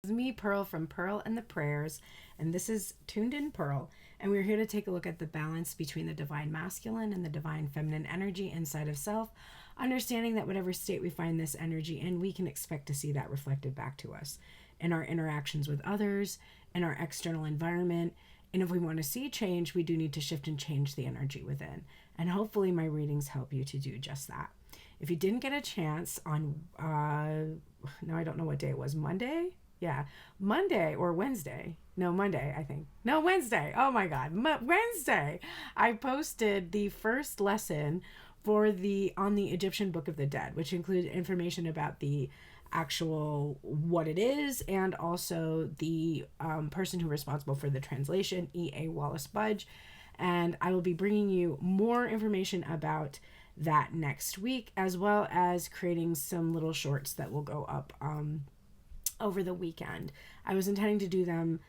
It's me, Pearl from Pearl and the Prayers, and this is Tuned In Pearl, and we're here to take a look at the balance between the divine masculine and the divine feminine energy inside of self, understanding that whatever state we find this energy in, we can expect to see that reflected back to us in our interactions with others, in our external environment, and if we want to see change, we do need to shift and change the energy within, and hopefully my readings help you to do just that. If you didn't get a chance on, now I don't know what day it was, Monday? Yeah, Monday or Wednesday. No, Monday, I think. No, Wednesday. Oh my God, Wednesday. I posted the first lesson for on the Egyptian Book of the Dead, which included information about the actual what it is and also the person who's responsible for the translation, E.A. Wallace Budge. And I will be bringing you more information about that next week, as well as creating some little shorts that will go up over the weekend. I was intending to do them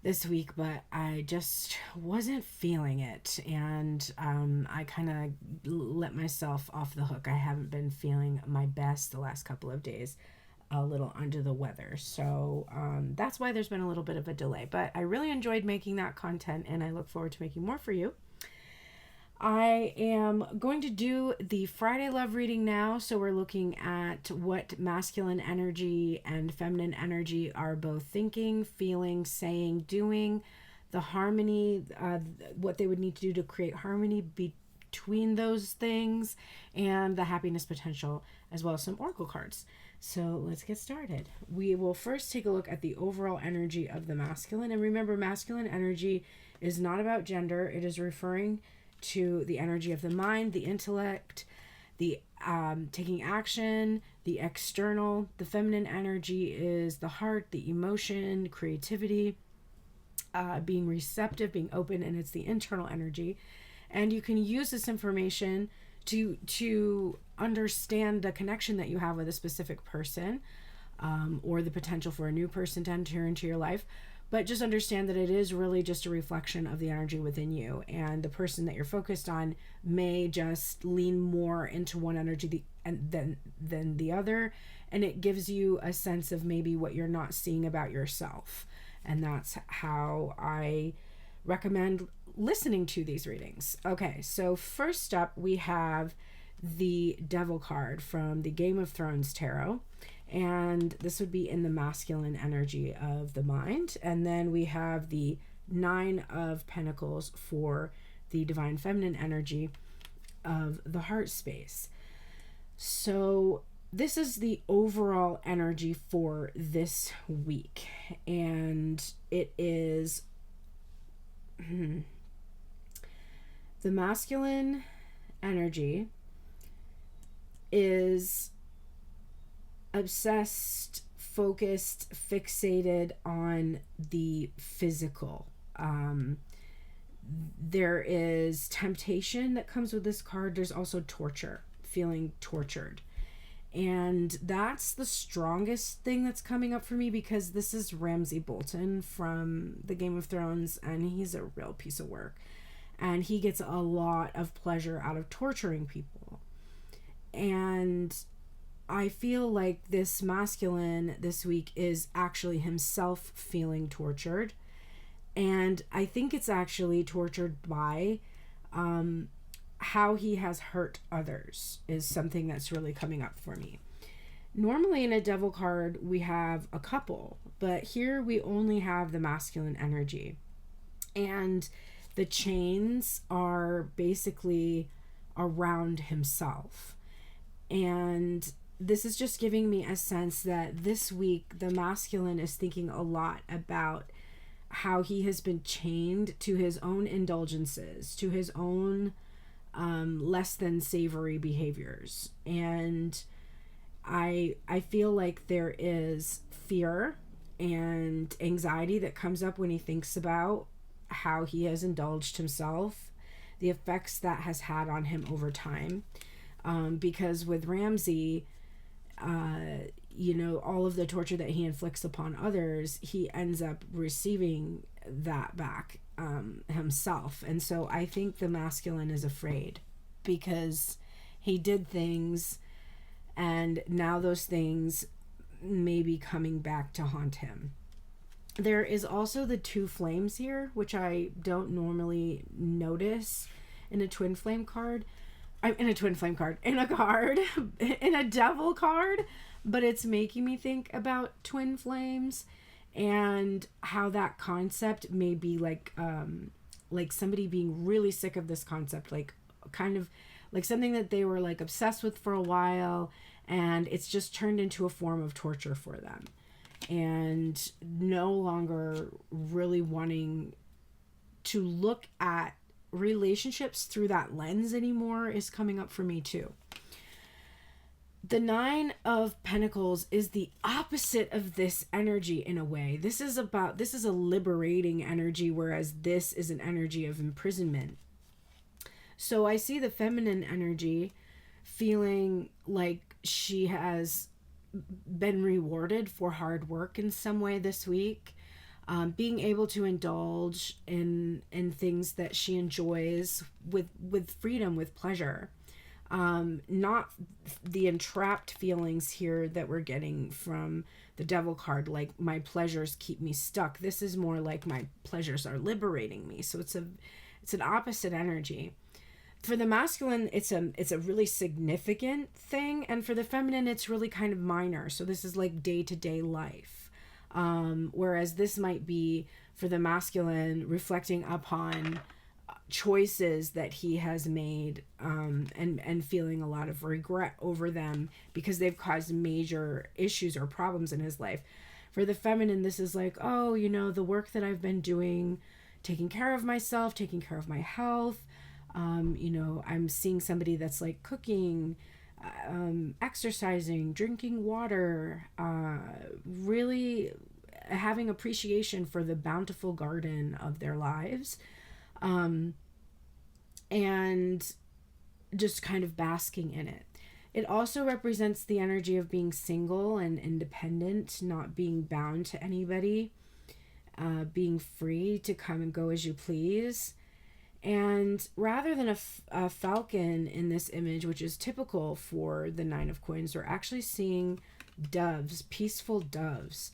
this week, but I just wasn't feeling it, and I kind of let myself off the hook. I haven't been feeling my best the last couple of days, a little under the weather, so that's why there's been a little bit of a delay, but I really enjoyed making that content, and I look forward to making more for you. I am going to do the Friday love reading now. So we're looking at what masculine energy and feminine energy are both thinking, feeling, saying, doing, the harmony, what they would need to do to create harmony between those things, and the happiness potential, as well as some oracle cards. So let's get started. We will first take a look at the overall energy of the masculine. And remember, masculine energy is not about gender. It is referring to the energy of the mind, the intellect, the taking action, the external. The feminine energy is the heart, the emotion, creativity, being receptive, being open, and it's the internal energy. And you can use this information to understand the connection that you have with a specific person, or the potential for a new person to enter into your life. But just understand that it is really just a reflection of the energy within you. And the person that you're focused on may just lean more into one energy than the other. And it gives you a sense of maybe what you're not seeing about yourself. And that's how I recommend listening to these readings. Okay, so first up we have the Devil card from the Game of Thrones tarot. And this would be in the masculine energy of the mind. And then we have the Nine of Pentacles for the divine feminine energy of the heart space. So this is the overall energy for this week. And it is the masculine energy is obsessed, focused, fixated on the physical. There is temptation that comes with this card. There's also torture, feeling tortured. And that's the strongest thing that's coming up for me, because this is Ramsay Bolton from the Game of Thrones, and he's a real piece of work. And he gets a lot of pleasure out of torturing people. And I feel like this masculine this week is actually himself feeling tortured. And I think it's actually tortured by how he has hurt others is something that's really coming up for me. Normally in a Devil card, we have a couple, but here we only have the masculine energy. And the chains are basically around himself. And this is just giving me a sense that this week the masculine is thinking a lot about how he has been chained to his own indulgences, to his own less than savory behaviors. And I feel like there is fear and anxiety that comes up when he thinks about how he has indulged himself, the effects that has had on him over time. Because with Ramsay, all of the torture that he inflicts upon others, he ends up receiving that back himself. And so I think the masculine is afraid because he did things, and now those things may be coming back to haunt him. There is also the two flames here, which I don't normally notice in a twin flame card. I'm in a twin flame card, in a card, in a devil card, but it's making me think about twin flames and how that concept may be like somebody being really sick of this concept, like kind of like something that they were like obsessed with for a while, and it's just turned into a form of torture for them, and no longer really wanting to look at relationships through that lens anymore is coming up for me too. The Nine of Pentacles is the opposite of this energy in a way. This is a liberating energy, whereas this is an energy of imprisonment. So I see the feminine energy feeling like she has been rewarded for hard work in some way this week. Being able to indulge in things that she enjoys with freedom, with pleasure. Not the entrapped feelings here that we're getting from the Devil card, like my pleasures keep me stuck. This is more like my pleasures are liberating me. So it's an opposite energy. For the masculine, it's a really significant thing, and for the feminine, it's really kind of minor. So this is like day-to-day life. Whereas this might be for the masculine reflecting upon choices that he has made, and feeling a lot of regret over them because they've caused major issues or problems in his life. For the feminine, this is like, oh, the work that I've been doing, taking care of myself, taking care of my health. I'm seeing somebody that's like cooking, exercising, drinking water, really having appreciation for the bountiful garden of their lives, and just kind of basking in it. It also represents the energy of being single and independent, not being bound to anybody, being free to come and go as you please. And rather than a falcon in this image, which is typical for the Nine of Coins, we're actually seeing doves, peaceful doves.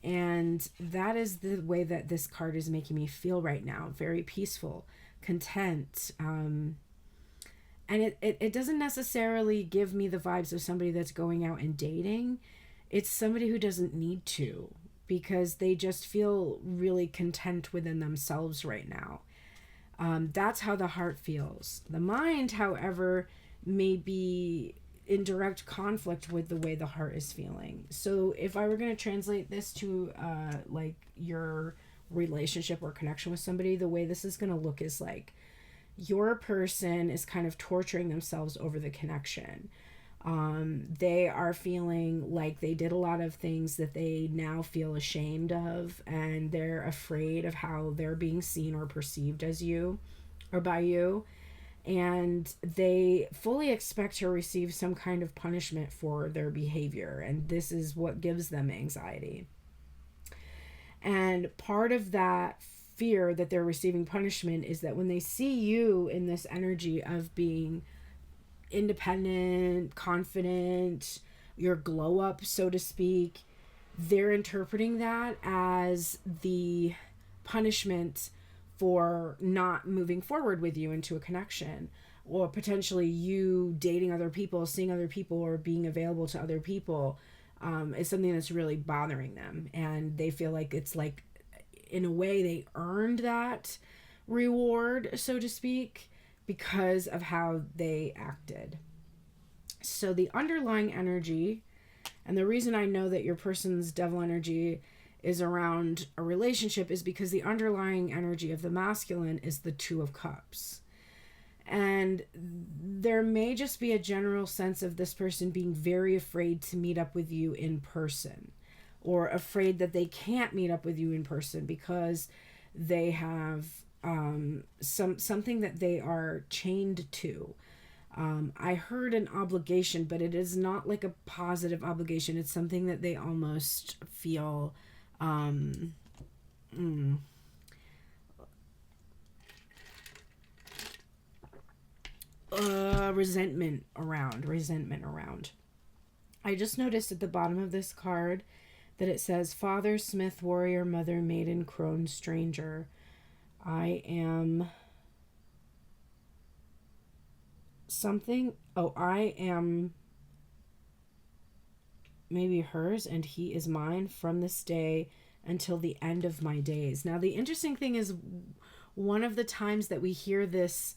And that is the way that this card is making me feel right now. Very peaceful, content. And it doesn't necessarily give me the vibes of somebody that's going out and dating. It's somebody who doesn't need to, because they just feel really content within themselves right now. That's how the heart feels. The mind, however, may be in direct conflict with the way the heart is feeling. So if I were going to translate this to like your relationship or connection with somebody, the way this is going to look is like your person is kind of torturing themselves over the connection. They are feeling like they did a lot of things that they now feel ashamed of, and they're afraid of how they're being seen or perceived as you or by you. And they fully expect to receive some kind of punishment for their behavior. And this is what gives them anxiety. And part of that fear that they're receiving punishment is that when they see you in this energy of being independent, confident, your glow up, so to speak, they're interpreting that as the punishment for not moving forward with you into a connection, or potentially you dating other people, seeing other people, or being available to other people, is something that's really bothering them. And they feel like it's like, in a way, they earned that reward, so to speak, because of how they acted. So the underlying energy, and the reason I know that your person's devil energy is around a relationship, is because the underlying energy of the masculine is the Two of Cups. And there may just be a general sense of this person being very afraid to meet up with you in person, or afraid that they can't meet up with you in person because they have something that they are chained to. I heard an obligation, but it is not like a positive obligation. It's something that they almost feel resentment around. I just noticed at the bottom of this card that it says Father, Smith, Warrior, Mother, Maiden, Crone, Stranger. I am something. Oh, I am maybe hers and he is mine from this day until the end of my days. Now, the interesting thing is, one of the times that we hear this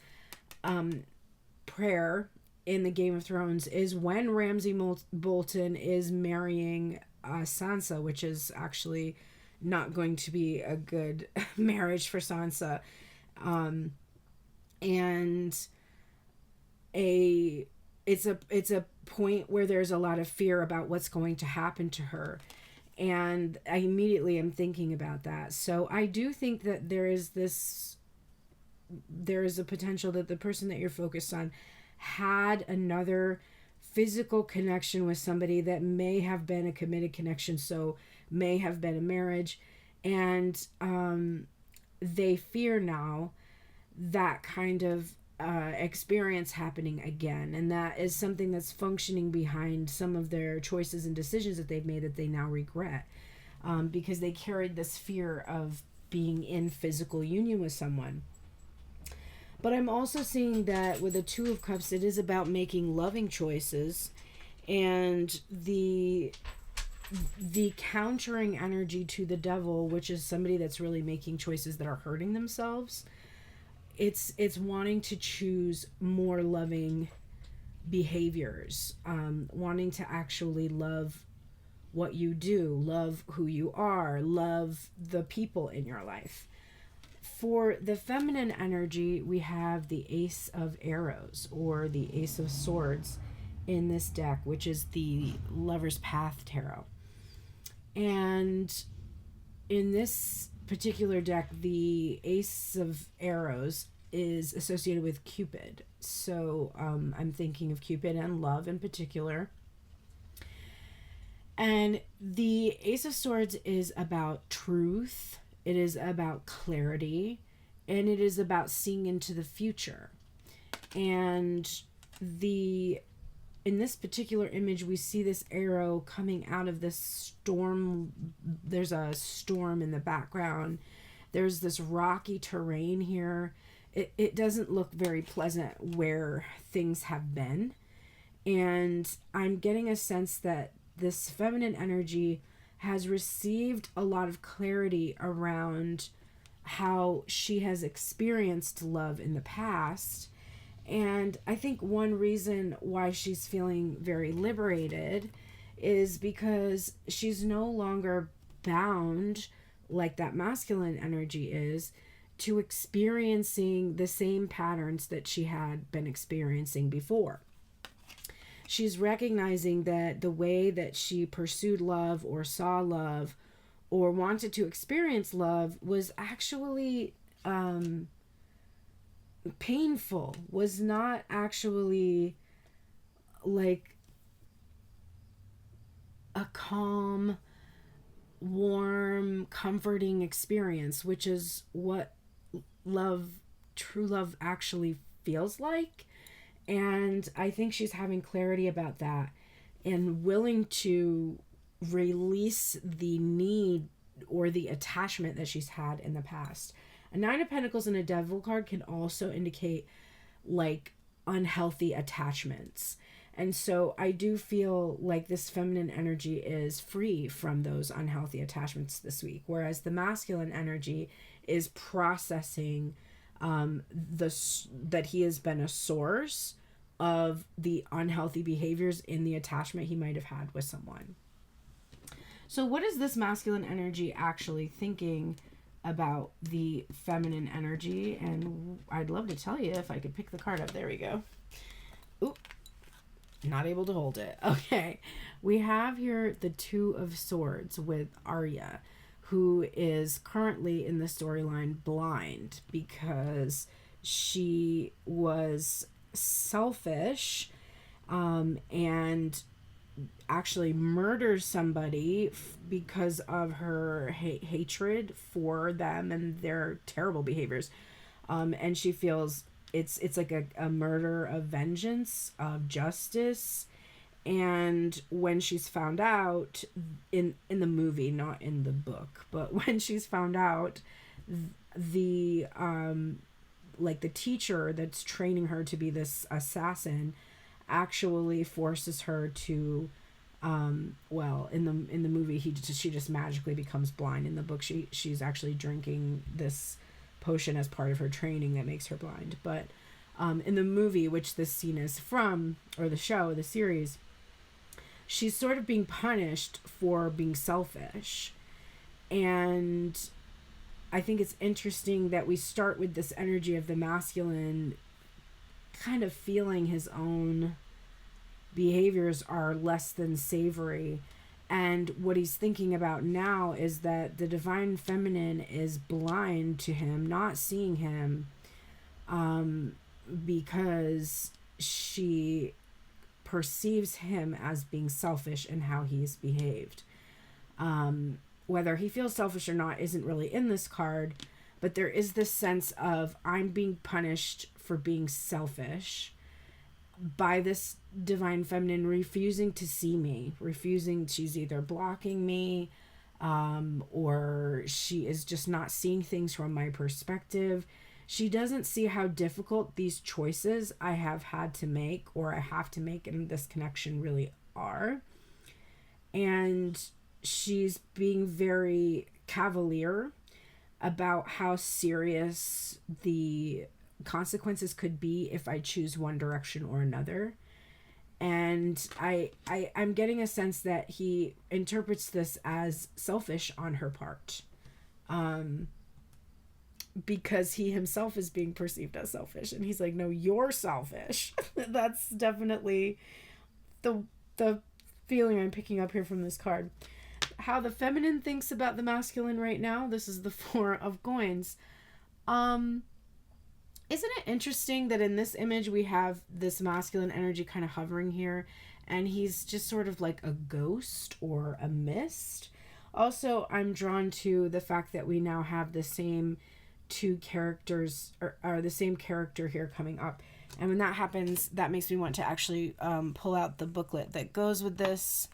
prayer in the Game of Thrones is when Ramsay Bolton is marrying Sansa, which is actually not going to be a good marriage for Sansa. And it's a point where there's a lot of fear about what's going to happen to her, and I immediately am thinking about that. So I do think that there is a potential that the person that you're focused on had another physical connection with somebody that may have been a committed connection, so may have been a marriage, and they fear now that kind of experience happening again, and that is something that's functioning behind some of their choices and decisions that they've made that they now regret, because they carried this fear of being in physical union with someone. But I'm also seeing that with the Two of Cups, it is about making loving choices, and the countering energy to the Devil, which is somebody that's really making choices that are hurting themselves. It's wanting to choose more loving behaviors, wanting to actually love what you do, love who you are, love the people in your life. For the feminine energy, we have the Ace of Arrows or the Ace of Swords in this deck, which is the Lover's Path Tarot. And in this particular deck, the Ace of Arrows is associated with Cupid. So I'm thinking of Cupid and love in particular. And the Ace of Swords is about truth. It is about clarity, and it is about seeing into the future. And in this particular image, we see this arrow coming out of this storm. There's a storm in the background. There's this rocky terrain here. It doesn't look very pleasant where things have been. And I'm getting a sense that this feminine energy has received a lot of clarity around how she has experienced love in the past. And I think one reason why she's feeling very liberated is because she's no longer bound, like that masculine energy is, to experiencing the same patterns that she had been experiencing before. She's recognizing that the way that she pursued love or saw love or wanted to experience love was actually painful, was not actually like a calm, warm, comforting experience, which is what love, true love, actually feels like. And I think she's having clarity about that and willing to release the need or the attachment that she's had in the past. A Nine of Pentacles and a Devil card can also indicate like unhealthy attachments. And so I do feel like this feminine energy is free from those unhealthy attachments this week, whereas the masculine energy is processing that he has been a source of the unhealthy behaviors in the attachment he might have had with someone. So what is this masculine energy actually thinking about the feminine energy? And I'd love to tell you if I could pick the card up. There we go. Oop, not able to hold it. Okay, we have here the Two of Swords with Arya, who is currently in the storyline blind because she was selfish and actually murders somebody because of her hatred for them and their terrible behaviors, and she feels it's like a murder of vengeance, of justice, And when she's found out in the movie, not in the book, but when she's found out, the like the teacher that's training her to be this assassin actually forces her to well, in the movie she just magically becomes blind. In the book she's actually drinking this potion as part of her training that makes her blind. But in the movie, which this scene is from, or the show, the series, she's sort of being punished for being selfish. And I think it's interesting that we start with this energy of the masculine kind of feeling his own behaviors are less than savory. And what he's thinking about now is that the divine feminine is blind to him, not seeing him, because she perceives him as being selfish in how he's behaved. Whether he feels selfish or not isn't really in this card, but there is this sense of I'm being punished for being selfish by this divine feminine refusing to see me, she's either blocking me, or she is just not seeing things from my perspective. She doesn't see how difficult these choices I have had to make, or I have to make in this connection, really are. And she's being very cavalier about how serious the consequences could be if I choose one direction or another. And I'm getting a sense that he interprets this as selfish on her part, because he himself is being perceived as selfish, and he's like, no, you're selfish. That's definitely the feeling I'm picking up here from this card. How the feminine thinks about the masculine right now. This is the Four of Coins. Isn't it interesting that in this image we have this masculine energy kind of hovering here, and he's just sort of like a ghost or a mist? Also, I'm drawn to the fact that we now have the same two characters, or the same character here coming up. And when that happens, that makes me want to actually pull out the booklet that goes with this,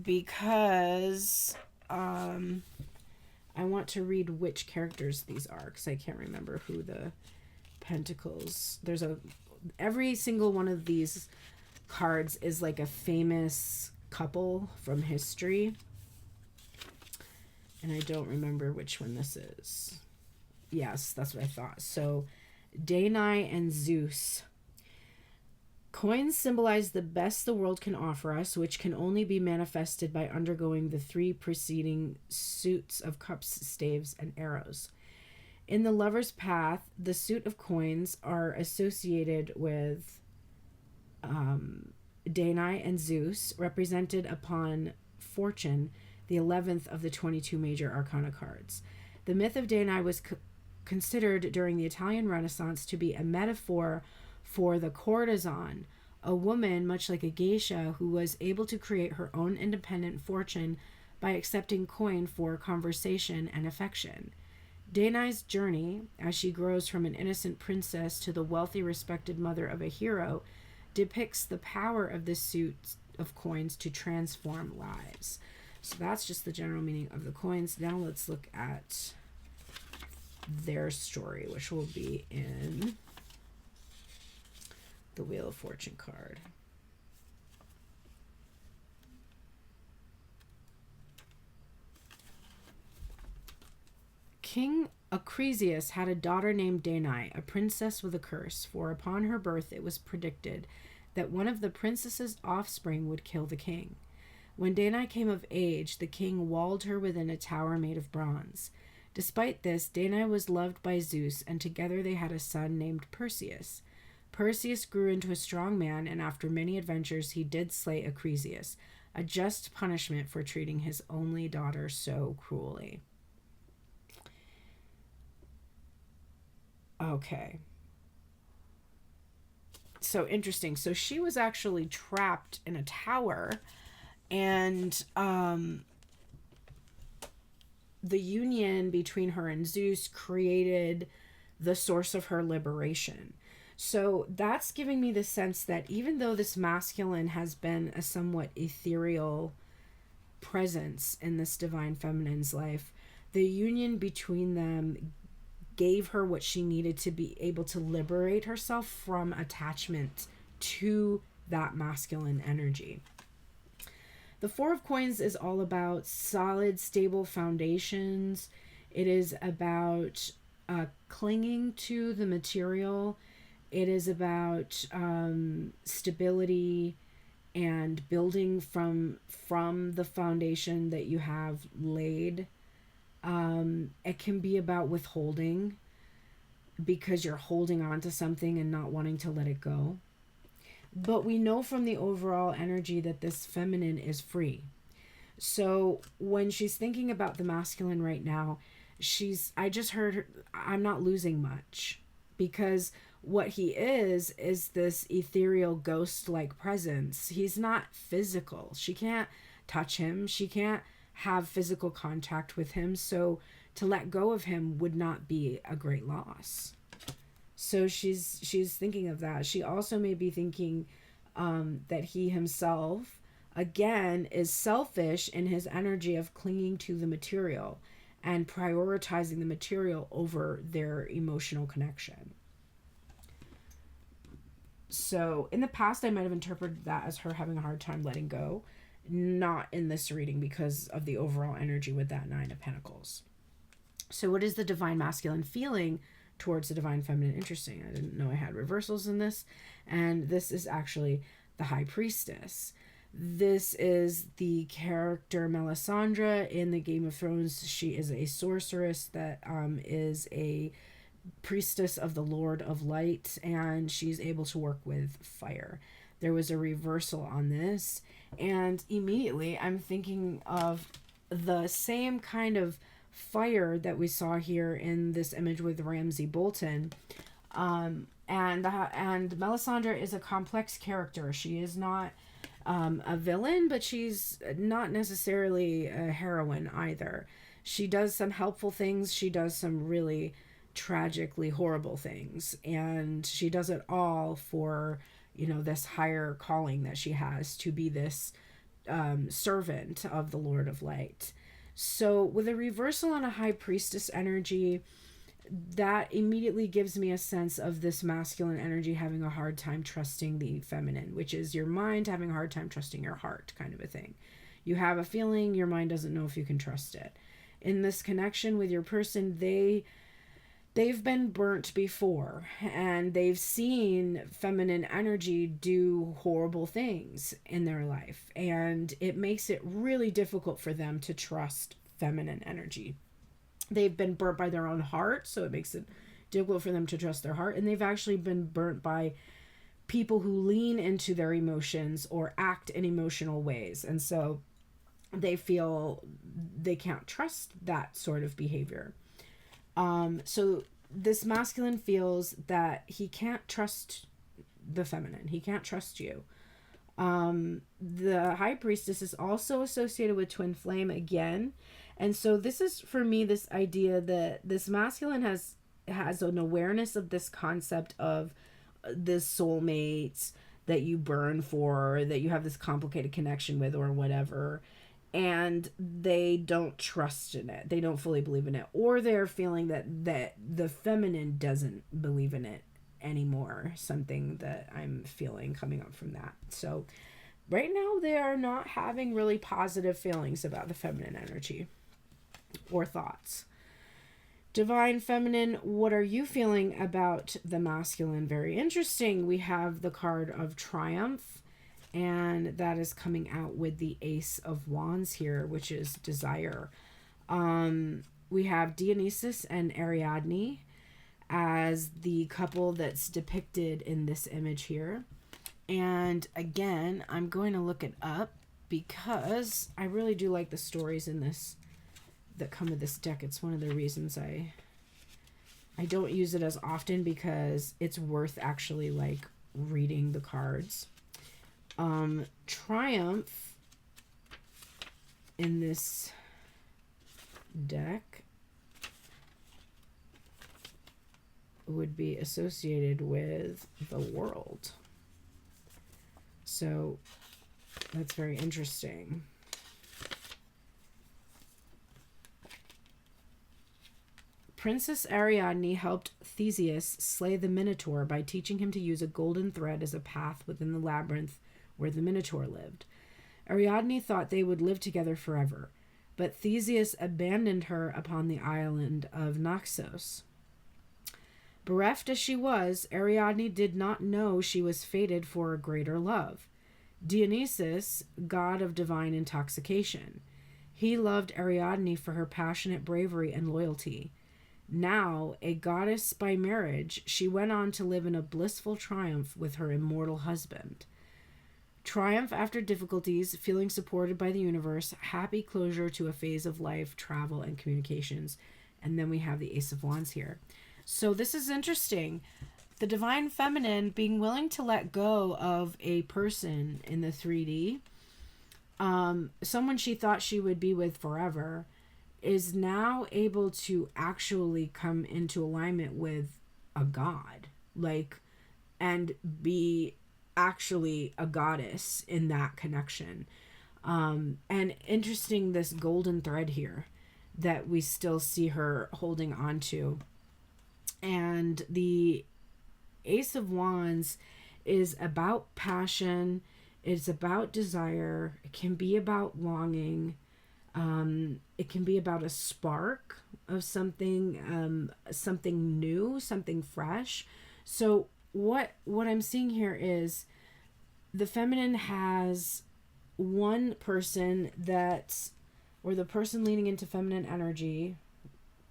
because I want to read which characters these are, because I can't remember who the Pentacles. Every single one of these cards is like a famous couple from history, and I don't remember which one this is. Yes, that's what I thought. So Danae and Zeus. Coins symbolize the best the world can offer us, which can only be manifested by undergoing the three preceding suits of cups, staves, and arrows. In the lover's path, the suit of coins are associated with Danae and Zeus, represented upon fortune, the 11th of the 22 major arcana cards. The myth of Danae was considered during the Italian Renaissance to be a metaphor for the courtesan, a woman much like a geisha who was able to create her own independent fortune by accepting coin for conversation and affection. Danae's journey, as she grows from an innocent princess to the wealthy, respected mother of a hero, depicts the power of the suit of coins to transform lives. So that's just the general meaning of the coins. Now let's look at their story, which will be in the Wheel of Fortune card. King Acrisius had a daughter named Danae, a princess with a curse, for upon her birth it was predicted that one of the princess's offspring would kill the king. When Danae came of age, the king walled her within a tower made of bronze. Despite this, Danae was loved by Zeus, and together they had a son named Perseus. Perseus grew into a strong man, and after many adventures he did slay Acrisius, a just punishment for treating his only daughter so cruelly. Okay. So interesting. So she was actually trapped in a tower, and the union between her and Zeus created the source of her liberation. So that's giving me the sense that even though this masculine has been a somewhat ethereal presence in this divine feminine's life, the union between them gave her what she needed to be able to liberate herself from attachment to that masculine energy. The Four of Coins is all about solid, stable foundations. It is about clinging to the material. It is about stability and building from the foundation that you have laid. It can be about withholding because you're holding on to something and not wanting to let it go. But we know from the overall energy that this feminine is free. So when she's thinking about the masculine right now, I just heard her, I'm not losing much, because what he is this ethereal ghost-like presence. He's not physical. She can't touch him. She can't have physical contact with him. So to let go of him would not be a great loss. So she's thinking of that. She also may be thinking that he himself, again, is selfish in his energy of clinging to the material and prioritizing the material over their emotional connection. So in the past, I might have interpreted that as her having a hard time letting go. Not in this reading because of the overall energy with that Nine of Pentacles. So what is the divine masculine feeling towards the divine feminine? Interesting. I didn't know I had reversals in this. And this is actually the High Priestess. This is the character Melisandre in the Game of Thrones. She is a sorceress that is a priestess of the Lord of Light, and she's able to work with fire. There was a reversal on this, and immediately I'm thinking of the same kind of fire that we saw here in this image with Ramsay Bolton. And Melisandre is a complex character. She is not a villain, but she's not necessarily a heroine either. She does some helpful things. She does some really tragically horrible things, and she does it all for, this higher calling that she has to be this servant of the Lord of Light. So with a reversal on a High Priestess energy, that immediately gives me a sense of this masculine energy having a hard time trusting the feminine, which is your mind having a hard time trusting your heart, kind of a thing. You have a feeling, your mind doesn't know if you can trust it. In this connection with your person, they've been burnt before, and they've seen feminine energy do horrible things in their life, and it makes it really difficult for them to trust feminine energy. They've been burnt by their own heart, so it makes it difficult for them to trust their heart, and they've actually been burnt by people who lean into their emotions or act in emotional ways, and so they feel they can't trust that sort of behavior. So this masculine feels that he can't trust the feminine. He can't trust you. The High Priestess is also associated with Twin Flame again. And so this is, for me, this idea that this masculine has an awareness of this concept of this soulmates that you burn for, that you have this complicated connection with or whatever. And they don't trust in it. They don't fully believe in it. Or they're feeling that the feminine doesn't believe in it anymore. Something that I'm feeling coming up from that. So right now they are not having really positive feelings about the feminine energy or thoughts. Divine feminine, what are you feeling about the masculine? Very interesting. We have the card of Triumph, and that is coming out with the Ace of Wands here, which is desire. We have Dionysus and Ariadne as the couple that's depicted in this image here. And again, I'm going to look it up because I really do like the stories in this that come with this deck. It's one of the reasons I don't use it as often, because it's worth actually like reading the cards. Triumph in this deck. would be associated with the world. So that's very interesting. Princess Ariadne helped Theseus slay the Minotaur by teaching him to use a golden thread as a path within the labyrinth where the Minotaur lived. Ariadne thought they would live together forever, but Theseus abandoned her upon the island of Naxos. Bereft as she was, Ariadne did not know she was fated for a greater love. Dionysus, god of divine intoxication. He loved Ariadne for her passionate bravery and loyalty. Now, a goddess by marriage, she went on to live in a blissful triumph with her immortal husband. Triumph after difficulties, feeling supported by the universe, happy closure to a phase of life, travel, and communications. And then we have the Ace of Wands here. So this is interesting. The Divine Feminine being willing to let go of a person in the 3D, someone she thought she would be with forever, is now able to actually come into alignment with a god, and be actually a goddess in that connection. And interesting, this golden thread here that we still see her holding on to. And the Ace of Wands is about passion. It's about desire. It can be about longing. It can be about a spark of something, something new, something fresh. So what I'm seeing here is the feminine has one person or the person leaning into feminine energy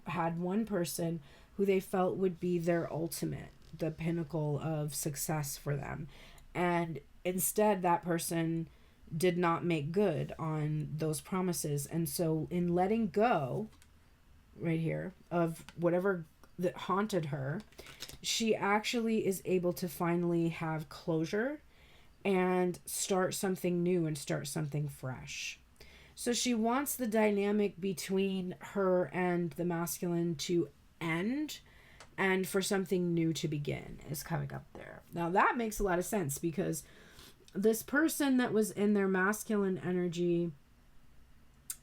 had one person who they felt would be their ultimate, the pinnacle of success for them. And instead, that person did not make good on those promises. And so in letting go, right here, of whatever that haunted her, she actually is able to finally have closure and start something new and start something fresh. So she wants the dynamic between her and the masculine to end and for something new to begin is coming up there. Now that makes a lot of sense, because this person that was in their masculine energy,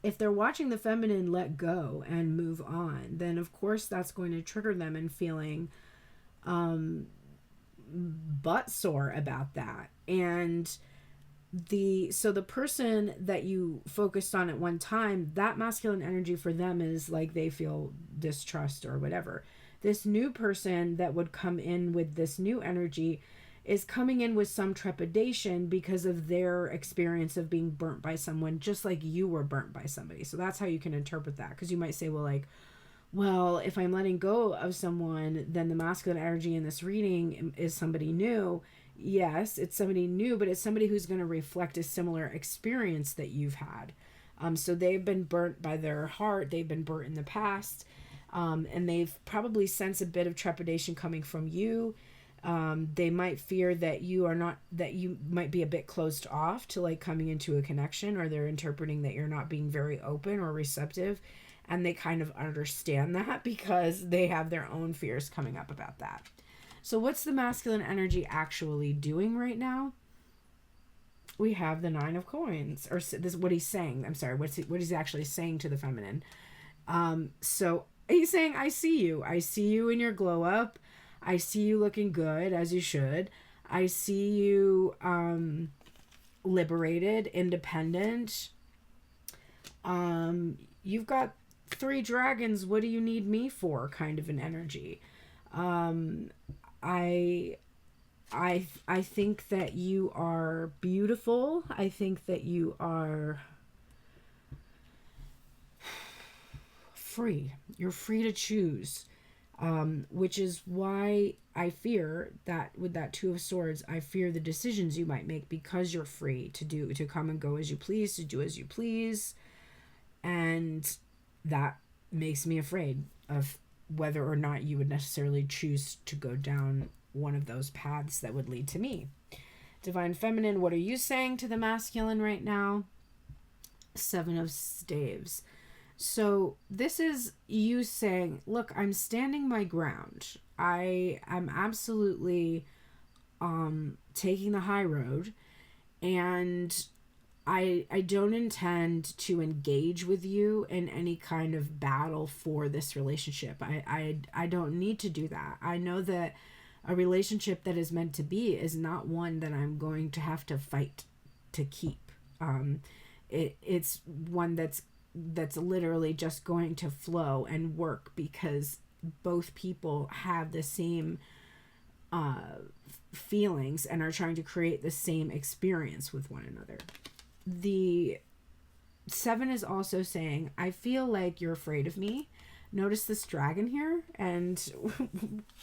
if they're watching the feminine let go and move on, then of course that's going to trigger them in feeling butt sore about that. And the person that you focused on at one time, that masculine energy for them is like they feel distrust or whatever. This new person that would come in with this new energy is coming in with some trepidation because of their experience of being burnt by someone, just like you were burnt by somebody. So that's how you can interpret that. Because you might say, well, if I'm letting go of someone, then the masculine energy in this reading is somebody new. Yes, it's somebody new, but it's somebody who's going to reflect a similar experience that you've had. So they've been burnt by their heart. They've been burnt in the past. And they've probably sensed a bit of trepidation coming from you. They might fear that you might be a bit closed off to coming into a connection, or they're interpreting that you're not being very open or receptive. And they kind of understand that because they have their own fears coming up about that. So what's the masculine energy actually doing right now? We have the 9 of coins, or this what he's saying. I'm sorry, what he's actually saying to the feminine. So he's saying, I see you in your glow up. I see you looking good, as you should. I see you liberated, independent. You've got 3 dragons. What do you need me for? Kind of an energy. I think that you are beautiful. I think that you are free. You're free to choose. Which is why I fear that with that 2 of Swords, I fear the decisions you might make, because you're free to come and go as you please, to do as you please. And that makes me afraid of whether or not you would necessarily choose to go down one of those paths that would lead to me. Divine Feminine, what are you saying to the masculine right now? 7 of Staves. So this is you saying, look, I'm standing my ground. I am absolutely taking the high road, and I don't intend to engage with you in any kind of battle for this relationship. I don't need to do that. I know that a relationship that is meant to be is not one that I'm going to have to fight to keep. It's one that's literally just going to flow and work because both people have the same feelings and are trying to create the same experience with one another. The 7 is also saying, I feel like you're afraid of me. Notice this dragon here, and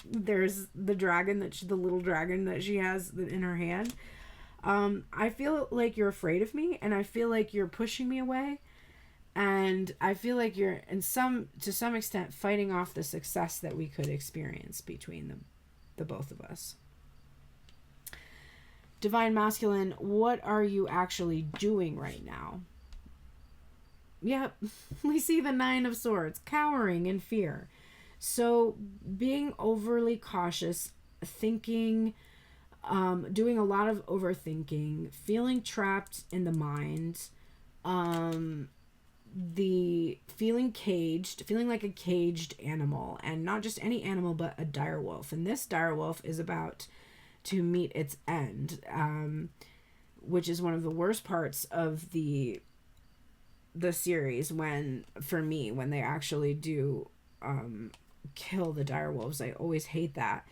there's the dragon the little dragon that she has in her hand. I feel like you're afraid of me, and I feel like you're pushing me away, and I feel like you're to some extent fighting off the success that we could experience between the both of us. Divine Masculine, what are you actually doing right now? Yep, we see the 9 of Swords, cowering in fear. So being overly cautious, thinking, doing a lot of overthinking, feeling trapped in the mind, the feeling caged, feeling like a caged animal, and not just any animal, but a direwolf. And this direwolf is about to meet its end, which is one of the worst parts of the series when they actually do kill the direwolves. I always hate that.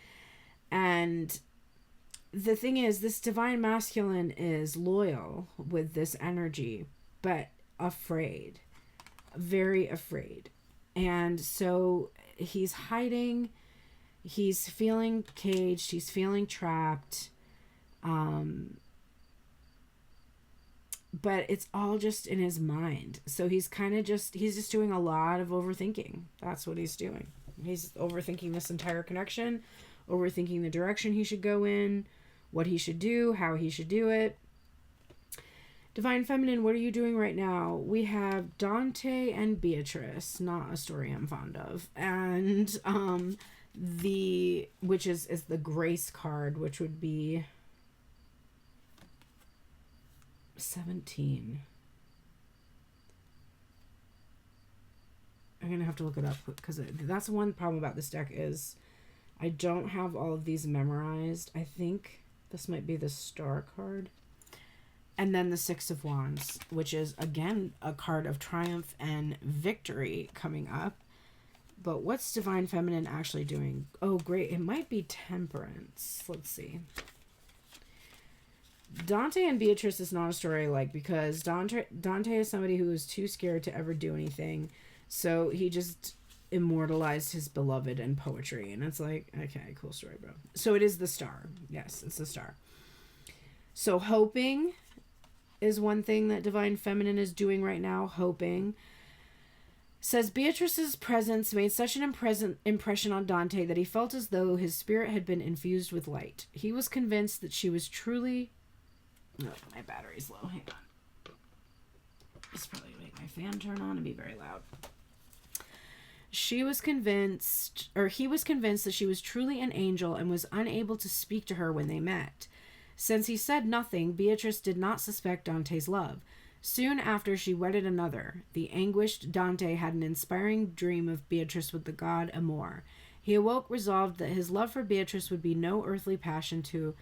And the thing is, this Divine Masculine is loyal with this energy, but afraid, very afraid. And so he's hiding. He's feeling caged. He's feeling trapped. But it's all just in his mind. So he's just doing a lot of overthinking. That's what he's doing. He's overthinking this entire connection, overthinking the direction he should go in, what he should do, how he should do it. Divine Feminine, what are you doing right now? We have Dante and Beatrice, not a story I'm fond of. And which is the Grace card, which would be 17. I'm gonna have to look it up because that's one problem about this deck is I don't have all of these memorized. I think this might be the Star card. And then the 6 of Wands, which is, again, a card of triumph and victory coming up. But what's Divine Feminine actually doing? Oh, great. It might be Temperance. Let's see. Dante and Beatrice is not a story I like because Dante is somebody who is too scared to ever do anything. So he just immortalized his beloved in poetry. And it's like, okay, cool story, bro. So it is the Star. Yes, it's the Star. So hoping is one thing that Divine Feminine is doing right now. Hoping. Says Beatrice's presence made such an impression on Dante that he felt as though his spirit had been infused with light. He was convinced that she was truly... Oh, my battery's low. Hang on. This is probably going to make my fan turn on and be very loud. He was convinced that she was truly an angel and was unable to speak to her when they met. Since he said nothing, Beatrice did not suspect Dante's love. Soon after, she wedded another. The anguished Dante had an inspiring dream of Beatrice with the god Amor. He awoke resolved that his love for Beatrice would be no earthly passion to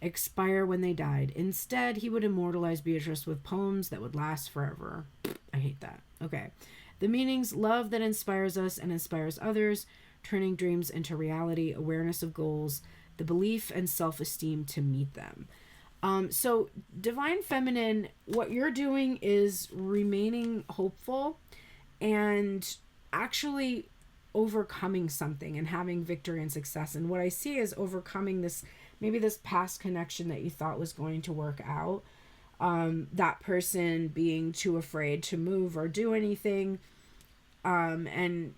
expire when they died. Instead, he would immortalize Beatrice with poems that would last forever. I hate that. Okay. The meanings: love that inspires us and inspires others, turning dreams into reality, awareness of goals, the belief and self-esteem to meet them. So Divine Feminine, what you're doing is remaining hopeful and actually overcoming something and having victory and success. And what I see is overcoming this past connection that you thought was going to work out. That person being too afraid to move or do anything. And,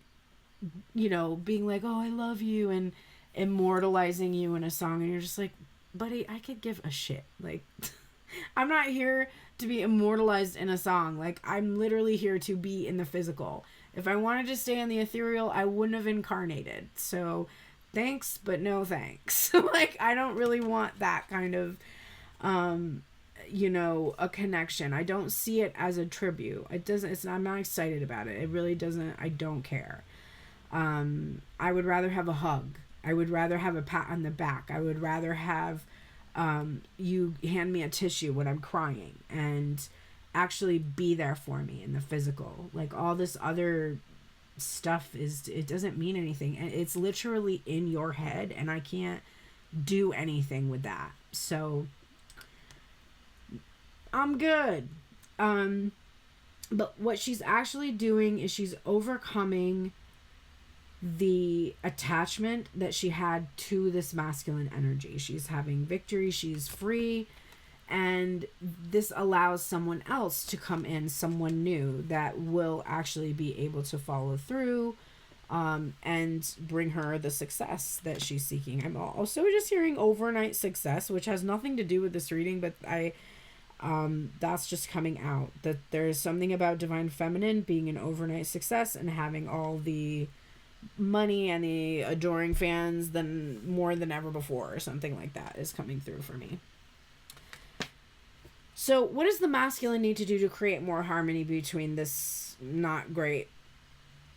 being like, oh, I love you, and immortalizing you in a song. And you're just like, buddy, I could give a shit. Like, I'm not here to be immortalized in a song. Like, I'm literally here to be in the physical. If I wanted to stay in the ethereal, I wouldn't have incarnated. So, thanks, but no thanks. Like, I don't really want that kind of, a connection. I don't see it as a tribute. I'm not excited about it. It really doesn't, I don't care. I would rather have a hug. I would rather have a pat on the back. I would rather have you hand me a tissue when I'm crying and actually be there for me in the physical. Like, all this other stuff it doesn't mean anything. And it's literally in your head, and I can't do anything with that. So I'm good. But what she's actually doing is she's overcoming the attachment that she had to this masculine energy. She's having victory, she's free, and this allows someone else to come in, someone new that will actually be able to follow through and bring her the success that she's seeking. I'm also just hearing overnight success, which has nothing to do with this reading, but that's just coming out, that there's something about divine feminine being an overnight success and having all the money and the adoring fans than more than ever before, or something like that is coming through for me. So what does the masculine need to do to create more harmony between this not great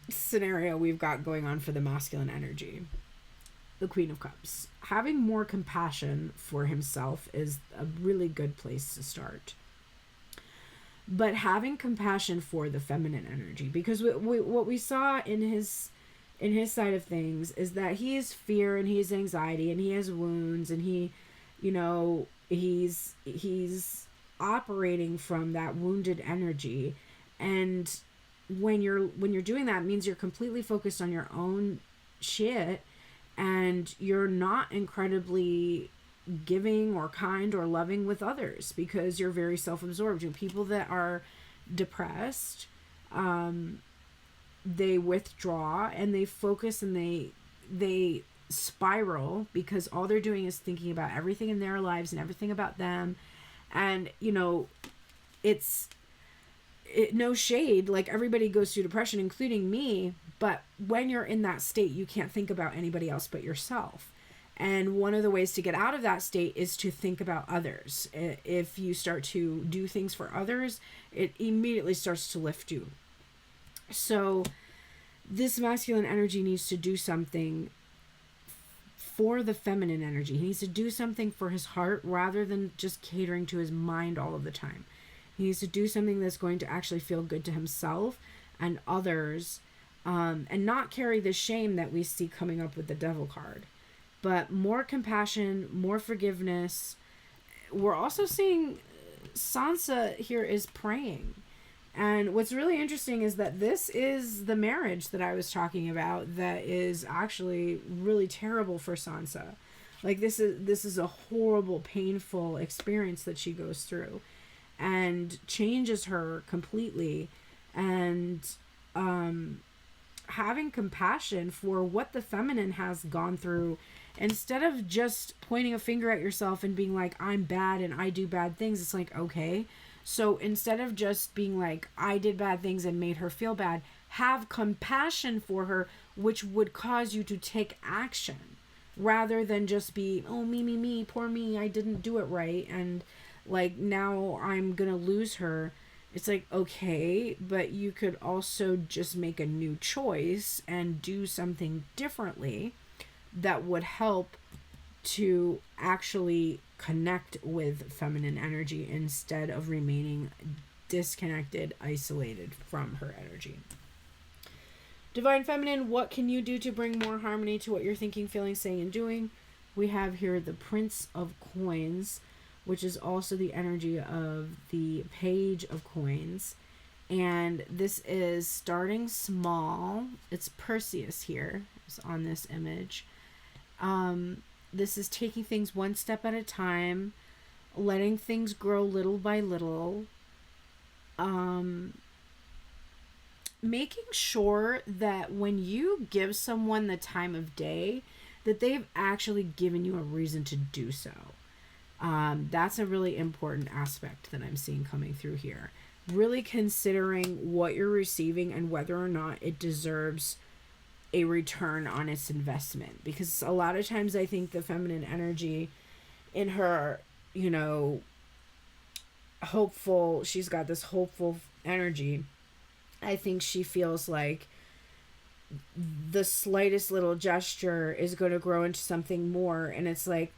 scenario we've got going on for the masculine energy? The Queen of Cups. Having more compassion for himself is a really good place to start. But having compassion for the feminine energy, because what we saw in his side of things is that he has fear and he has anxiety and he has wounds, and he's operating from that wounded energy. And when you're doing that, it means you're completely focused on your own shit, and you're not incredibly giving or kind or loving with others because you're very self-absorbed. People that are depressed, they withdraw and they focus and they spiral because all they're doing is thinking about everything in their lives and everything about them. And it's no shade, like, everybody goes through depression, including me, but when you're in that state, you can't think about anybody else but yourself. And one of the ways to get out of that state is to think about others. If you start to do things for others, it immediately starts to lift you. So this masculine energy needs to do something for the feminine energy. He needs to do something for his heart rather than just catering to his mind all of the time. He needs to do something that's going to actually feel good to himself and others, and not carry the shame that we see coming up with the Devil card. But more compassion, more forgiveness. We're also seeing Sansa here is praying. And what's really interesting is that this is the marriage that I was talking about that is actually really terrible for Sansa. Like, this is a horrible, painful experience that she goes through and changes her completely. And having compassion for what the feminine has gone through, instead of just pointing a finger at yourself and being like, I'm bad and I do bad things, it's like, okay, so instead of just being like, I did bad things and made her feel bad, have compassion for her, which would cause you to take action rather than just be, oh, me, poor me, I didn't do it right, and like, now I'm gonna lose her. It's like, okay, but you could also just make a new choice and do something differently that would help to actually connect with feminine energy instead of remaining disconnected, isolated from her energy. Divine Feminine, what can you do to bring more harmony to what you're thinking, feeling, saying, and doing? We have here the Prince of Coins, which is also the energy of the Page of Coins. And this is starting small. It's Perseus here. It's on this image. This is taking things one step at a time, letting things grow little by little, making sure that when you give someone the time of day, that they've actually given you a reason to do so. That's a really important aspect that I'm seeing coming through here. Really considering what you're receiving and whether or not it deserves a return on its investment. Because a lot of times I think the feminine energy in her, you know, hopeful, she's got this hopeful energy. I think she feels like the slightest little gesture is going to grow into something more. And it's like,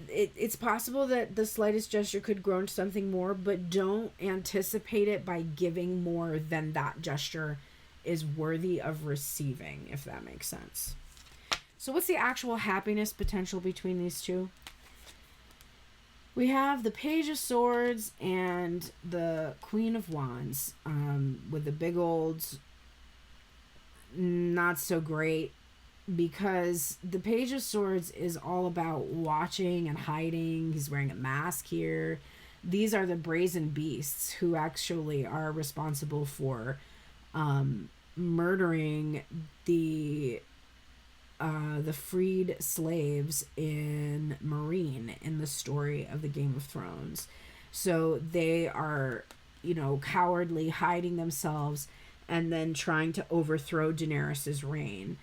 it's possible that the slightest gesture could grow into something more, but don't anticipate it by giving more than that gesture is worthy of receiving, if that makes sense. So what's the actual happiness potential between these two? We have the Page of Swords and the Queen of Wands, with the big old not so great, because the Page of Swords is all about watching and hiding. He's wearing a mask here. These are the brazen beasts who actually are responsible for murdering the freed slaves in Meereen in the story of the Game of Thrones. So they are, cowardly, hiding themselves and then trying to overthrow Daenerys's reign.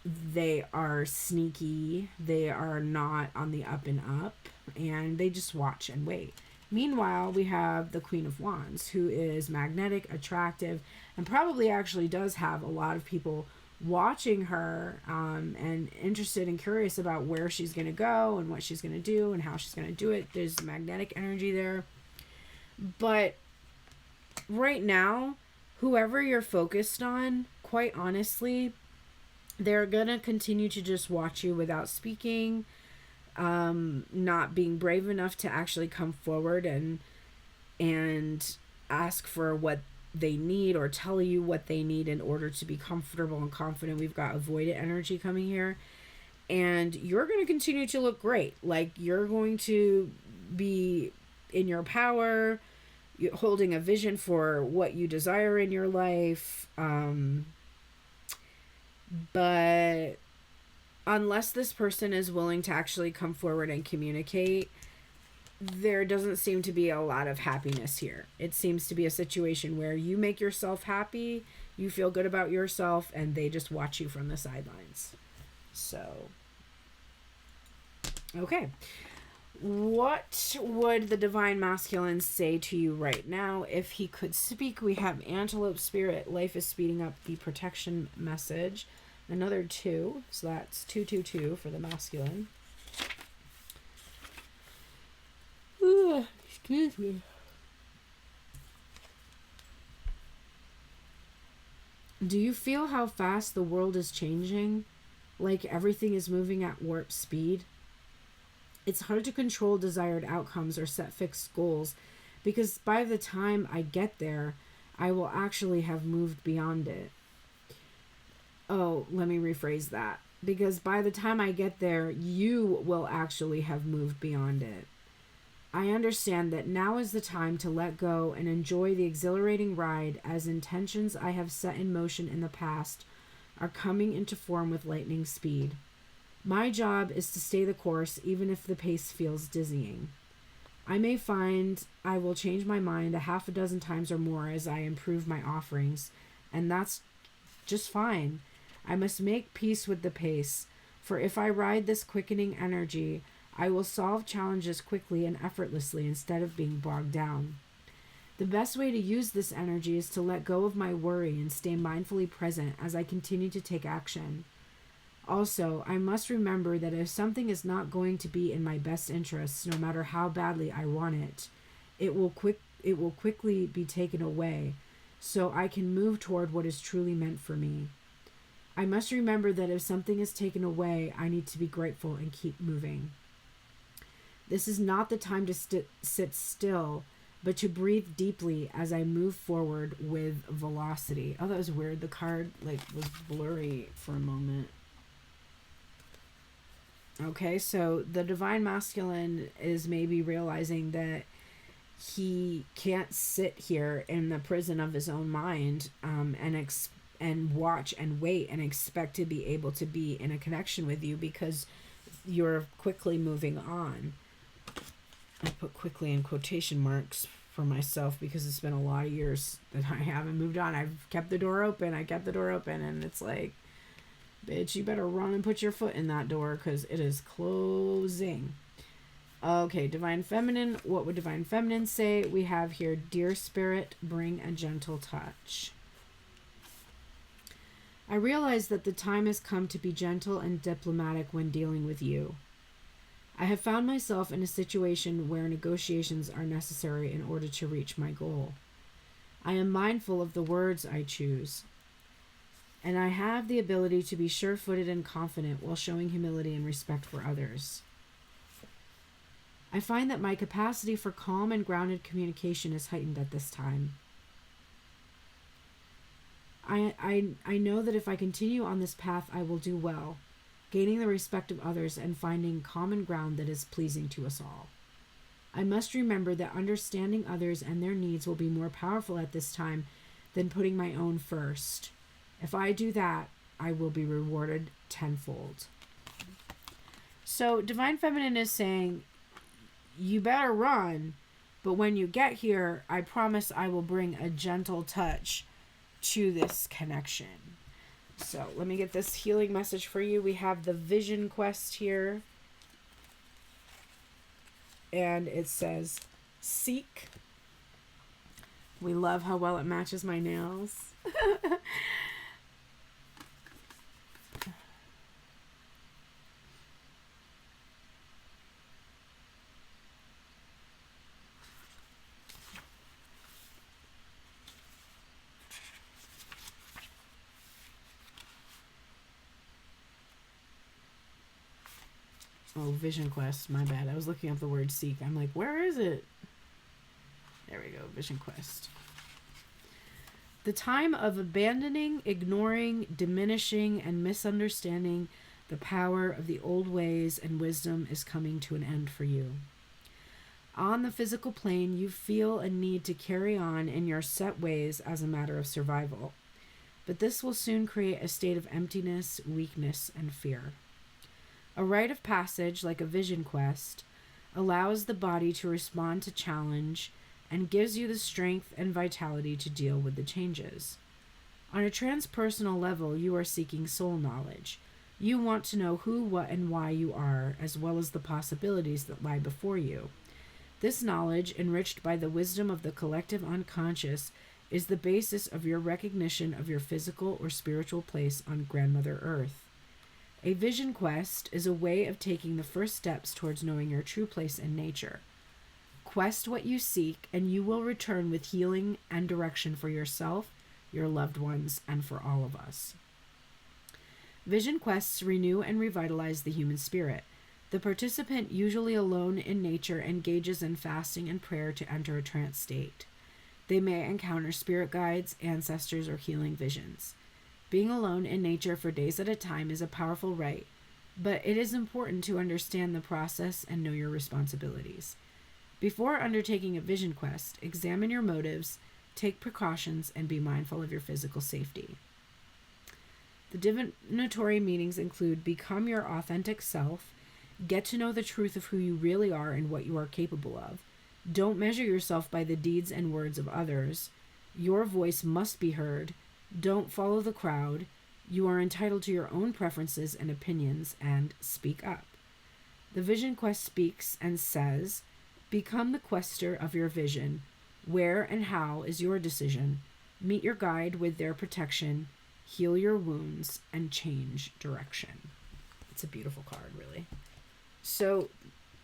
They are sneaky. They are not on the up and up, and they just watch and wait. Meanwhile, we have the Queen of Wands, who is magnetic, attractive, and probably actually does have a lot of people watching her, and interested and curious about where she's going to go and what she's going to do and how she's going to do it. There's magnetic energy there. But right now, whoever you're focused on, quite honestly, they're going to continue to just watch you without speaking, not being brave enough to actually come forward and ask for what they need or tell you what they need in order to be comfortable and confident. We've got avoidant energy coming here, and you're going to continue to look great. Like, you're going to be in your power, holding a vision for what you desire in your life. But unless this person is willing to actually come forward and communicate, there doesn't seem to be a lot of happiness here. It seems to be a situation where you make yourself happy, you feel good about yourself, and they just watch you from the sidelines. So, okay. What would the Divine Masculine say to you right now if he could speak? We have Antelope Spirit. Life is speeding up. The protection message. Another 2. So that's 222 for the masculine. Ooh, excuse me. Do you feel how fast the world is changing? Like everything is moving at warp speed? It's hard to control desired outcomes or set fixed goals, because by the time I get there, I will actually have moved beyond it. Oh, let me rephrase that. Because by the time I get there, you will actually have moved beyond it. I understand that now is the time to let go and enjoy the exhilarating ride, as intentions I have set in motion in the past are coming into form with lightning speed. My job is to stay the course, even if the pace feels dizzying. I may find I will change my mind a half a dozen times or more as I improve my offerings, and that's just fine. I must make peace with the pace, for if I ride this quickening energy, I will solve challenges quickly and effortlessly instead of being bogged down. The best way to use this energy is to let go of my worry and stay mindfully present as I continue to take action. Also, I must remember that if something is not going to be in my best interests, no matter how badly I want it, it will quickly be taken away, so I can move toward what is truly meant for me. I must remember that if something is taken away, I need to be grateful and keep moving. This is not the time to sit still, but to breathe deeply as I move forward with velocity. Oh, that was weird. The card was blurry for a moment. Okay, so the Divine Masculine is maybe realizing that he can't sit here in the prison of his own mind, and watch and wait and expect to be able to be in a connection with you, because you're quickly moving on. I put quickly in quotation marks for myself because it's been a lot of years that I haven't moved on. I've kept the door open. And it's like, bitch, you better run and put your foot in that door because it is closing. Okay, Divine Feminine. What would Divine Feminine say? We have here, Dear Spirit, bring a gentle touch. I realize that the time has come to be gentle and diplomatic when dealing with you. I have found myself in a situation where negotiations are necessary in order to reach my goal. I am mindful of the words I choose, and I have the ability to be sure-footed and confident while showing humility and respect for others. I find that my capacity for calm and grounded communication is heightened at this time. I know that if I continue on this path, I will do well, gaining the respect of others and finding common ground that is pleasing to us all. I must remember that understanding others and their needs will be more powerful at this time than putting my own first. If I do that, I will be rewarded tenfold. So Divine Feminine is saying, you better run, but when you get here, I promise I will bring a gentle touch to this connection. So let me get this healing message for you. We have the Vision Quest here. And it says, seek. We love how well it matches my nails. Oh, Vision Quest, my bad. I was looking up the word seek. I'm like, where is it? There we go, Vision Quest. The time of abandoning, ignoring, diminishing, and misunderstanding the power of the old ways and wisdom is coming to an end for you. On the physical plane, you feel a need to carry on in your set ways as a matter of survival. But this will soon create a state of emptiness, weakness, and fear. A rite of passage, like a vision quest, allows the body to respond to challenge and gives you the strength and vitality to deal with the changes. On a transpersonal level, you are seeking soul knowledge. You want to know who, what, and why you are, as well as the possibilities that lie before you. This knowledge, enriched by the wisdom of the collective unconscious, is the basis of your recognition of your physical or spiritual place on Grandmother Earth. A vision quest is a way of taking the first steps towards knowing your true place in nature. Quest what you seek, and you will return with healing and direction for yourself, your loved ones, and for all of us. Vision quests renew and revitalize the human spirit. The participant, usually alone in nature, engages in fasting and prayer to enter a trance state. They may encounter spirit guides, ancestors, or healing visions. Being alone in nature for days at a time is a powerful rite, but it is important to understand the process and know your responsibilities. Before undertaking a vision quest, examine your motives, take precautions, and be mindful of your physical safety. The divinatory meanings include become your authentic self, get to know the truth of who you really are and what you are capable of. Don't measure yourself by the deeds and words of others. Your voice must be heard. Don't follow the crowd. You are entitled to your own preferences and opinions, and speak up. The Vision Quest speaks and says, become the quester of your vision. Where and how is your decision. Meet your guide with their protection. Heal your wounds and change direction. It's a beautiful card, really. So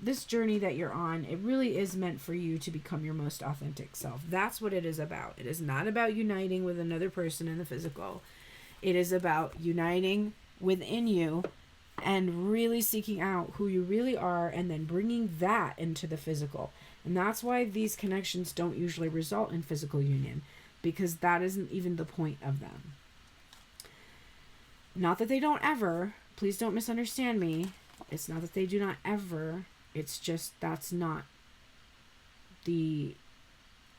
this journey that you're on, it really is meant for you to become your most authentic self. That's what it is about. It is not about uniting with another person in the physical. It is about uniting within you and really seeking out who you really are and then bringing that into the physical. And that's why these connections don't usually result in physical union, because that isn't even the point of them. Not that they don't ever. Please don't misunderstand me. It's not that they do not ever. It's just that's not the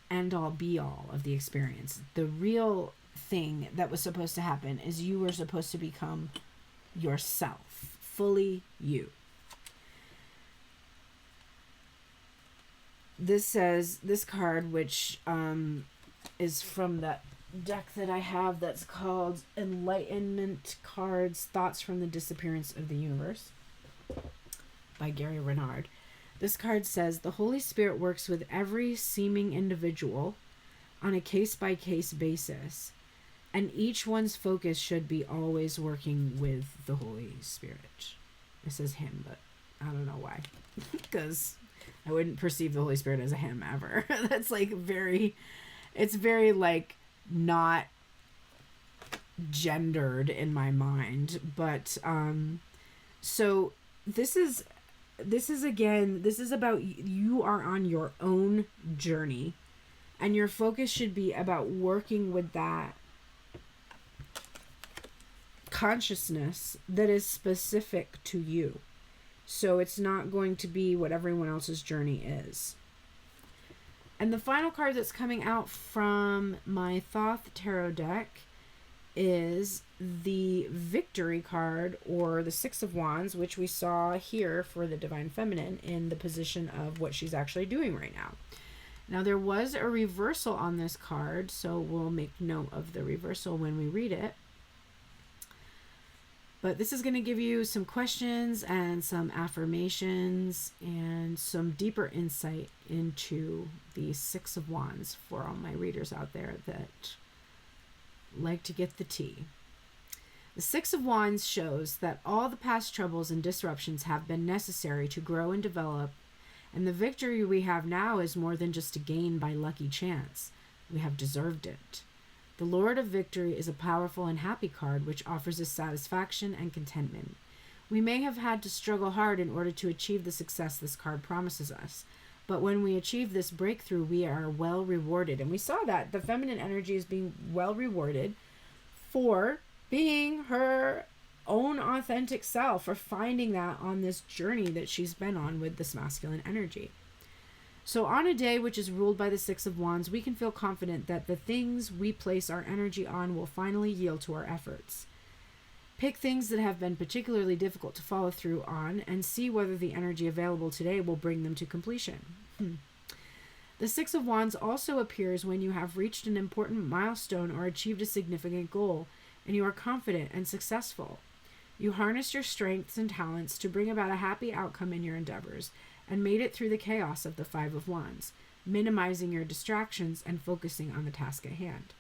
end-all be-all of the experience. The real thing that was supposed to happen is you were supposed to become yourself, fully you. this says, this card, which is from that deck that I have that's called Enlightenment Cards, Thoughts from the Disappearance of the Universe by Gary Renard. This card says, the Holy Spirit works with every seeming individual on a case-by-case basis, and each one's focus should be always working with the Holy Spirit. It says him, but I don't know why. Because I wouldn't perceive the Holy Spirit as a him ever. That's like it's very like not gendered in my mind. But so this is about you are on your own journey, and your focus should be about working with that consciousness that is specific to you. So it's not going to be what everyone else's journey is. And the final card that's coming out from my Thoth Tarot deck is the Victory card, or the Six of Wands, which we saw here for the Divine Feminine in the position of what she's actually doing right now. Now, there was a reversal on this card, so we'll make note of the reversal when we read it. But this is going to give you some questions and some affirmations and some deeper insight into the Six of Wands for all my readers out there that like to get the tea. The Six of Wands shows that all the past troubles and disruptions have been necessary to grow and develop, and the victory we have now is more than just a gain by lucky chance. We have deserved it. The Lord of Victory is a powerful and happy card which offers us satisfaction and contentment. We may have had to struggle hard in order to achieve the success this card promises us, but when we achieve this breakthrough, we are well rewarded. And we saw that the feminine energy is being well rewarded for being her own authentic self, for finding that on this journey that she's been on with this masculine energy. So on a day which is ruled by the Six of Wands, we can feel confident that the things we place our energy on will finally yield to our efforts. Pick things that have been particularly difficult to follow through on and see whether the energy available today will bring them to completion. The Six of Wands also appears when you have reached an important milestone or achieved a significant goal, and you are confident and successful. You harnessed your strengths and talents to bring about a happy outcome in your endeavors, and made it through the chaos of the Five of Wands, minimizing your distractions and focusing on the task at hand.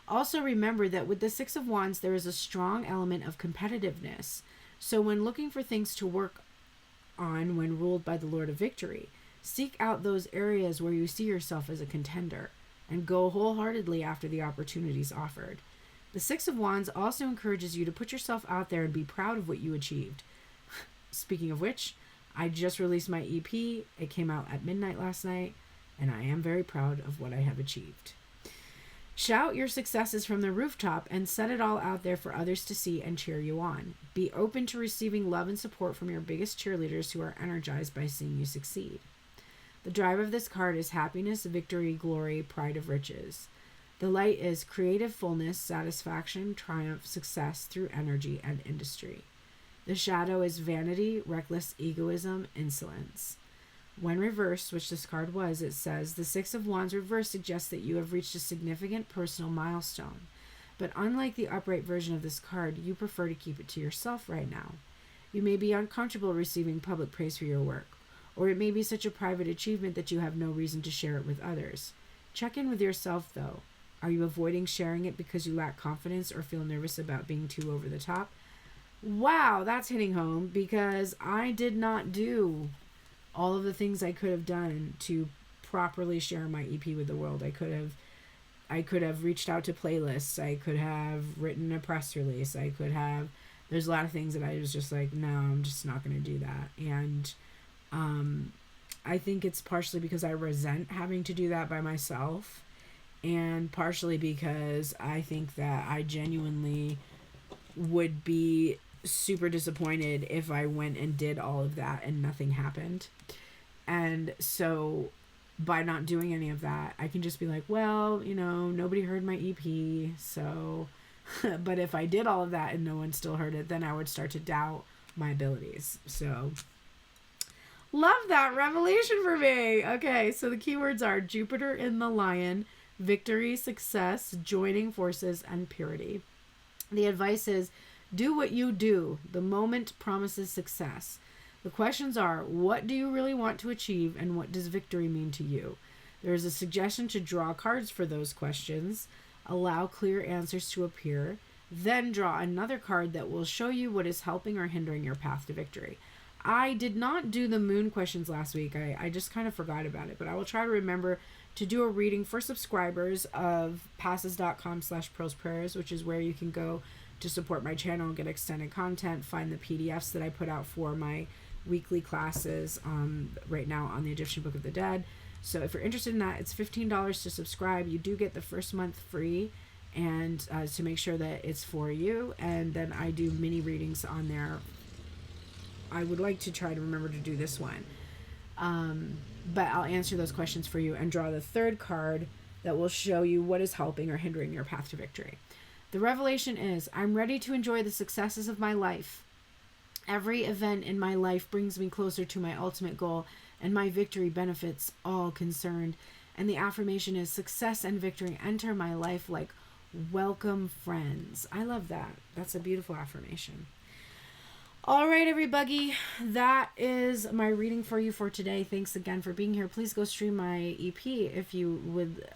Also remember that with the Six of Wands, there is a strong element of competitiveness. So when looking for things to work on when ruled by the Lord of Victory, seek out those areas where you see yourself as a contender and go wholeheartedly after the opportunities offered. The Six of Wands also encourages you to put yourself out there and be proud of what you achieved. Speaking of which, I just released my EP. It came out at midnight last night, and I am very proud of what I have achieved. Shout your successes from the rooftop and set it all out there for others to see and cheer you on. Be open to receiving love and support from your biggest cheerleaders who are energized by seeing you succeed. The drive of this card is happiness, victory, glory, pride of riches. The light is creative fullness, satisfaction, triumph, success through energy and industry. The shadow is vanity, reckless egoism, insolence. When reversed, which this card was, it says, the Six of Wands reversed suggests that you have reached a significant personal milestone. But unlike the upright version of this card, you prefer to keep it to yourself right now. You may be uncomfortable receiving public praise for your work, or it may be such a private achievement that you have no reason to share it with others. Check in with yourself, though. Are you avoiding sharing it because you lack confidence or feel nervous about being too over the top? Wow, that's hitting home, because I did not do all of the things I could have done to properly share my EP with the world. I could have reached out to playlists. I could have written a press release. There's a lot of things that I was just like, no, I'm just not going to do that. And I think it's partially because I resent having to do that by myself, and partially because I think that I genuinely would be super disappointed if I went and did all of that and nothing happened. And so by not doing any of that, I can just be like, well, nobody heard my EP, so but if I did all of that and no one still heard it, then I would start to doubt my abilities. So Love that revelation for me. Okay, so the keywords are Jupiter in the Lion, victory, success, joining forces, and purity. The advice is do what you do. The moment promises success. The questions are what do you really want to achieve and what does victory mean to you? There is a suggestion to draw cards for those questions. Allow clear answers to appear. Then draw another card that will show you what is helping or hindering your path to victory. I did not do the moon questions last week. I just kind of forgot about it, but I will try to remember to do a reading for subscribers of passes.com/pearlsprayers, which is where you can go to support my channel, get extended content, find the PDFs that I put out for my weekly classes right now on the Egyptian Book of the Dead. So if you're interested in that, it's $15 to subscribe. You do get the first month free, and to make sure that it's for you. And then I do mini readings on there. I would like to try to remember to do this one. But I'll answer those questions for you and draw the third card that will show you what is helping or hindering your path to victory. The revelation is, I'm ready to enjoy the successes of my life. Every event in my life brings me closer to my ultimate goal, and my victory benefits all concerned. And the affirmation is, success and victory enter my life like welcome friends. I love that. That's a beautiful affirmation. All right, everybody, that is my reading for you for today. Thanks again for being here. Please go stream my EP if you would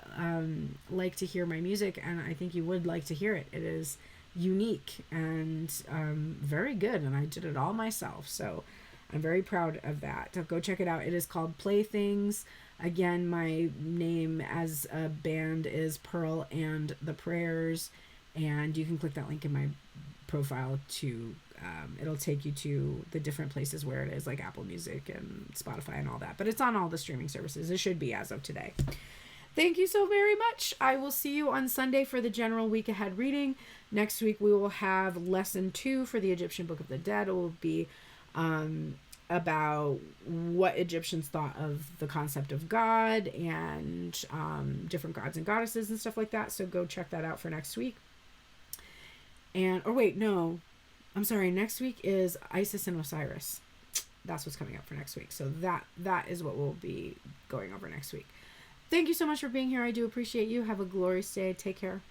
like to hear my music, and I think you would like to hear it. It is unique and very good, and I did it all myself, so I'm very proud of that. So go check it out. It is called Playthings. Again, my name as a band is Pearl and the Prayers, and you can click that link in my profile to it'll take you to the different places where it is, like Apple Music and Spotify and all that, but it's on all the streaming services. It should be as of today. Thank you so very much. I will see you on Sunday for the general week ahead reading. Next week we will have lesson 2 for the Egyptian Book of the Dead. It will be about what Egyptians thought of the concept of God and different gods and goddesses and stuff like that. So go check that out for next week. And, or wait, no, I'm sorry. Next week is Isis and Osiris. That's what's coming up for next week. So that is what we'll be going over next week. Thank you so much for being here. I do appreciate you. Have a glorious day. Take care.